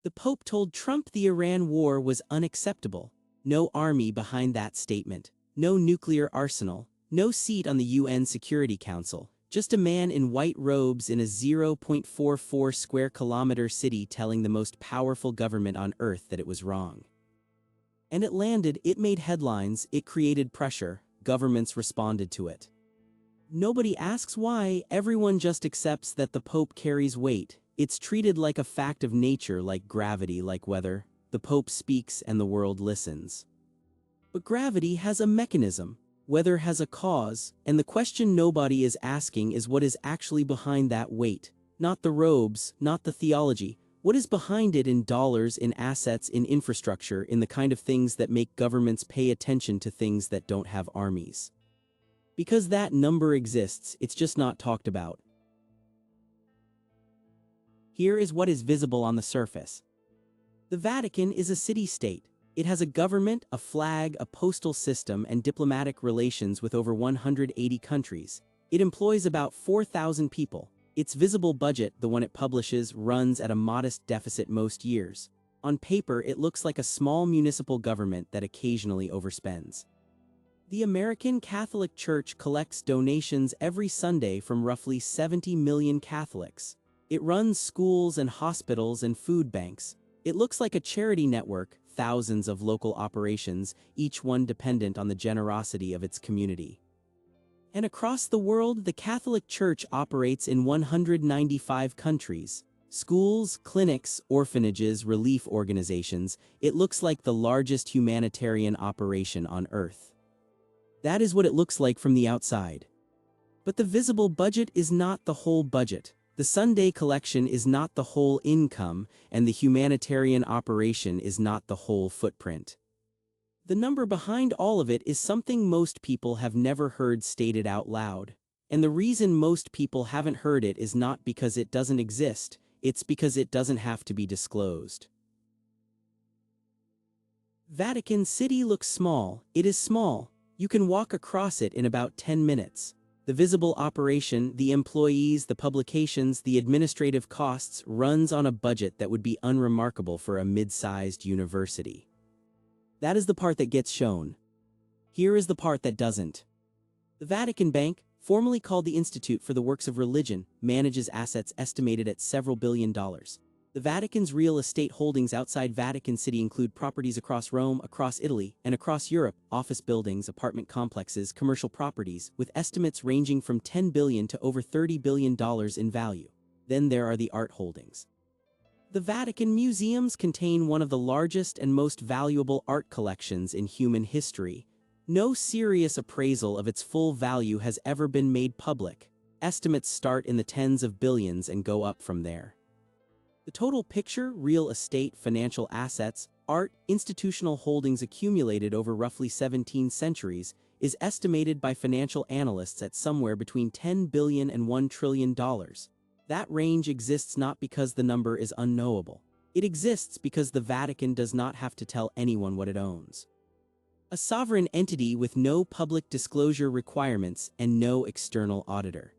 The Pope told Trump the Iran war was unacceptable. No army behind that statement. No nuclear arsenal. No seat on the UN Security Council. Just a man in white robes in a 0.44 square kilometer city telling the most powerful government on earth that it was wrong. And it landed, it made headlines, it created pressure, governments responded to it. Nobody asks why, everyone just accepts that the Pope carries weight. It's treated like a fact of nature, like gravity, like weather. The Pope speaks and the world listens. But gravity has a mechanism. Weather has a cause, and the question nobody is asking is what is actually behind that weight. Not the robes, not the theology. What is behind it in dollars, in assets, in infrastructure, in the kind of things that make governments pay attention to things that don't have armies? Because that number exists, it's just not talked about. Here is what is visible on the surface. The Vatican is a city-state. It has a government, a flag, a postal system, and diplomatic relations with over 180 countries. It employs about 4,000 people. Its visible budget, the one it publishes, runs at a modest deficit most years. On paper, it looks like a small municipal government that occasionally overspends. The American Catholic Church collects donations every Sunday from roughly 70 million Catholics. It runs schools and hospitals and food banks. It looks like a charity network, thousands of local operations, each one dependent on the generosity of its community. And across the world, the Catholic Church operates in 195 countries. Schools, clinics, orphanages, relief organizations. It looks like the largest humanitarian operation on earth. That is what it looks like from the outside. But the visible budget is not the whole budget. The Sunday collection is not the whole income, and the humanitarian operation is not the whole footprint. The number behind all of it is something most people have never heard stated out loud. And the reason most people haven't heard it is not because it doesn't exist, it's because it doesn't have to be disclosed. Vatican City looks small. It is small. You can walk across it in about 10 minutes. The visible operation, the employees, the publications, the administrative costs runs on a budget that would be unremarkable for a mid-sized university. That is the part that gets shown. Here is the part that doesn't. The Vatican Bank, formerly called the Institute for the Works of Religion, manages assets estimated at several $billion. The Vatican's real estate holdings outside Vatican City include properties across Rome, across Italy, and across Europe, office buildings, apartment complexes, commercial properties, with estimates ranging from $10 billion to over $30 billion in value. Then there are the art holdings. The Vatican Museums contain one of the largest and most valuable art collections in human history. No serious appraisal of its full value has ever been made public. Estimates start in the tens of billions and go up from there. The total picture, real estate, financial assets, art, institutional holdings accumulated over roughly 17 centuries, is estimated by financial analysts at somewhere between $10 billion and $1 trillion. That range exists not because the number is unknowable. It exists because the Vatican does not have to tell anyone what it owns. A sovereign entity with no public disclosure requirements and no external auditor.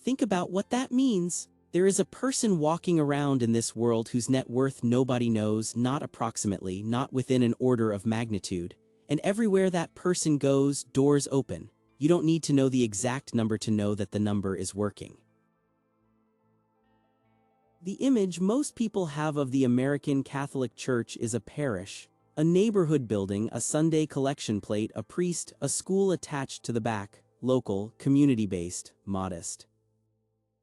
Think about what that means. There is a person walking around in this world whose net worth nobody knows, not approximately, not within an order of magnitude. And everywhere that person goes, doors open. You don't need to know the exact number to know that the number is working. The image most people have of the American Catholic Church is a parish, a neighborhood building, a Sunday collection plate, a priest, a school attached to the back, local, community-based, modest.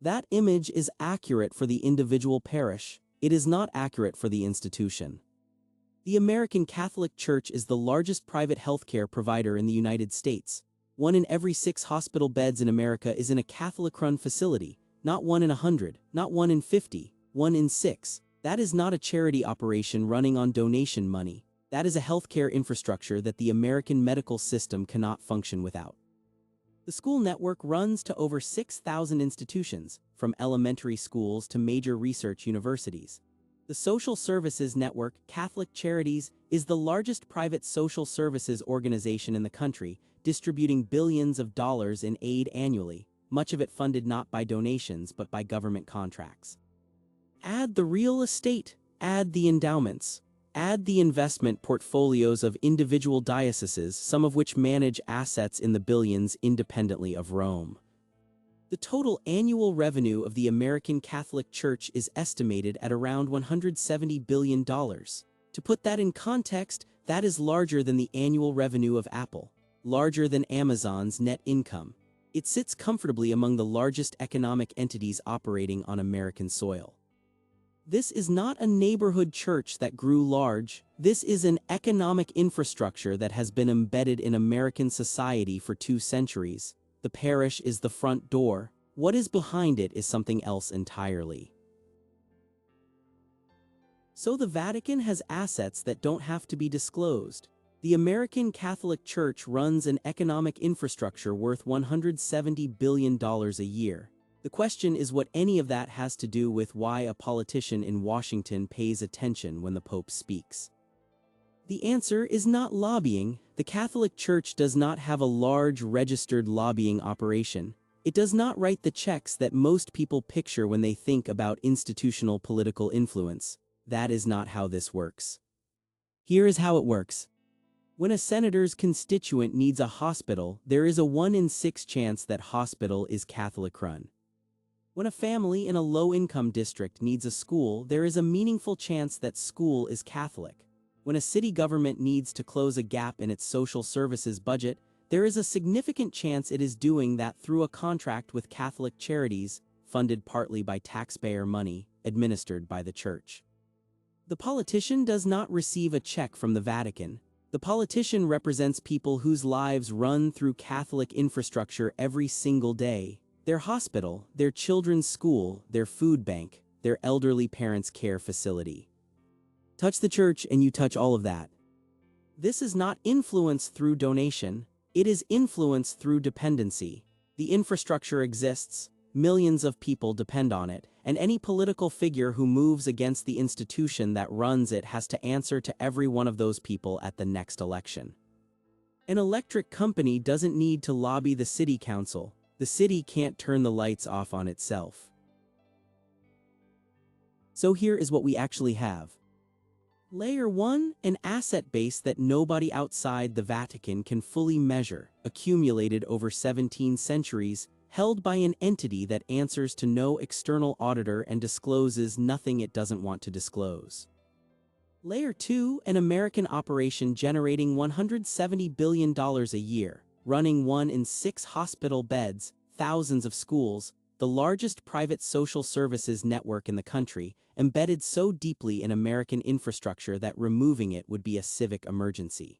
That image is accurate for the individual parish. It is not accurate for the institution. The American Catholic Church is the largest private healthcare provider in the United States. 1 in every 6 hospital beds in America is in a Catholic-run facility, not 1 in 100, not 1 in 50, 1 in 6. That is not a charity operation running on donation money. That is a healthcare infrastructure that the American medical system cannot function without. The school network runs to over 6,000 institutions, from elementary schools to major research universities. The Social Services Network, Catholic Charities, is the largest private social services organization in the country, distributing billions of dollars in aid annually, much of it funded not by donations but by government contracts. Add the real estate, Add the endowments. Add the investment portfolios of individual dioceses, some of which manage assets in the billions independently of Rome. The total annual revenue of the American Catholic Church is estimated at around $170 billion. To put that in context, that is larger than the annual revenue of Apple, larger than Amazon's net income. It sits comfortably among the largest economic entities operating on American soil. This is not a neighborhood church that grew large. This is an economic infrastructure that has been embedded in American society for 2 centuries. The parish is the front door. What is behind it is something else entirely. So the Vatican has assets that don't have to be disclosed. The American Catholic Church runs an economic infrastructure worth $170 billion a year. The question is what any of that has to do with why a politician in Washington pays attention when the Pope speaks. The answer is not lobbying. The Catholic Church does not have a large registered lobbying operation. It does not write the checks that most people picture when they think about institutional political influence. That is not how this works. Here is how it works. When a senator's constituent needs a hospital, there is a 1 in 6 chance that hospital is Catholic-run. When a family in a low-income district needs a school, there is a meaningful chance that school is Catholic. When a city government needs to close a gap in its social services budget, there is a significant chance it is doing that through a contract with Catholic charities, funded partly by taxpayer money, administered by the Church. The politician does not receive a check from the Vatican. The politician represents people whose lives run through Catholic infrastructure every single day. Their hospital, their children's school, their food bank, their elderly parents' care facility. Touch the church and you touch all of that. This is not influence through donation, it is influence through dependency. The infrastructure exists, millions of people depend on it, and any political figure who moves against the institution that runs it has to answer to every one of those people at the next election. An electric company doesn't need to lobby the city council. The city can't turn the lights off on itself. So here is what we actually have. Layer 1, an asset base that nobody outside the Vatican can fully measure, accumulated over 17 centuries, held by an entity that answers to no external auditor and discloses nothing it doesn't want to disclose. Layer 2, an American operation generating $170 billion a year, running 1 in 6 hospital beds, thousands of schools, the largest private social services network in the country, embedded so deeply in American infrastructure that removing it would be a civic emergency.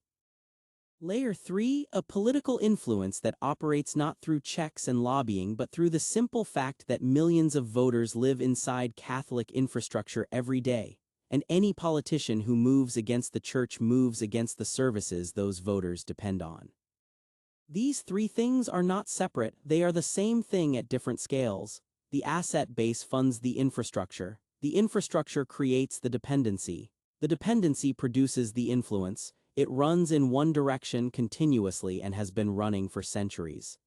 Layer 3, a political influence that operates not through checks and lobbying but through the simple fact that millions of voters live inside Catholic infrastructure every day, and any politician who moves against the Church moves against the services those voters depend on. These 3 things are not separate, they are the same thing at different scales. The asset base funds the infrastructure creates the dependency produces the influence, it runs in one direction continuously and has been running for centuries.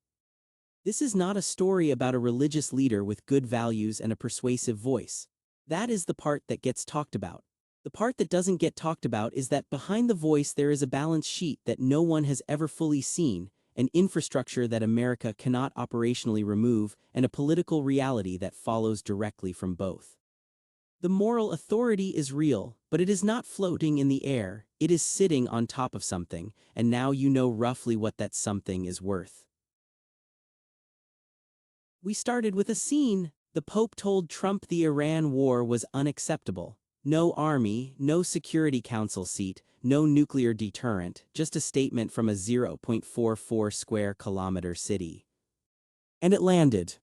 This is not a story about a religious leader with good values and a persuasive voice. That is the part that gets talked about. The part that doesn't get talked about is that behind the voice there is a balance sheet that no one has ever fully seen, an infrastructure that America cannot operationally remove, and a political reality that follows directly from both. The moral authority is real, but it is not floating in the air, it is sitting on top of something, and now you know roughly what that something is worth. We started with a scene. The Pope told Trump the Iran war was unacceptable. No army, no Security Council seat, no nuclear deterrent, just a statement from a 0.44 square kilometer city. And it landed.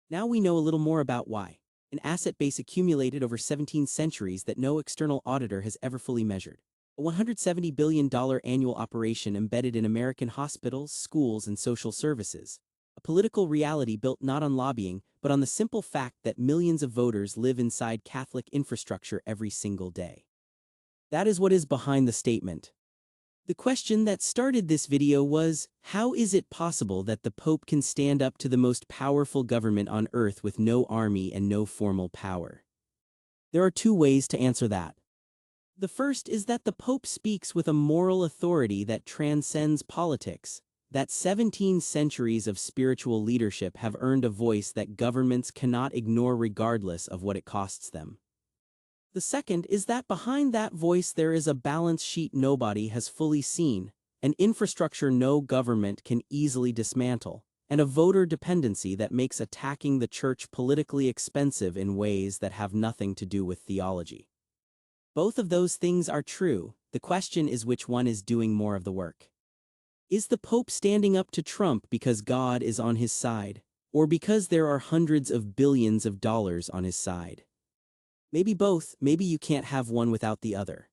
Now we know a little more about why. An asset base accumulated over 17 centuries that no external auditor has ever fully measured. A $170 billion annual operation embedded in American hospitals, schools, and social services. A political reality built not on lobbying, but on the simple fact that millions of voters live inside Catholic infrastructure every single day. That is what is behind the statement. The question that started this video was, how is it possible that the Pope can stand up to the most powerful government on earth with no army and no formal power? There are two ways to answer that. The first is that the Pope speaks with a moral authority that transcends politics, that 17 centuries of spiritual leadership have earned a voice that governments cannot ignore regardless of what it costs them. The second is that behind that voice there is a balance sheet nobody has fully seen, an infrastructure no government can easily dismantle, and a voter dependency that makes attacking the church politically expensive in ways that have nothing to do with theology. Both of those things are true. The question is which one is doing more of the work. Is the Pope standing up to Trump because God is on his side, or because there are hundreds of billions of dollars on his side? Maybe both, maybe you can't have one without the other.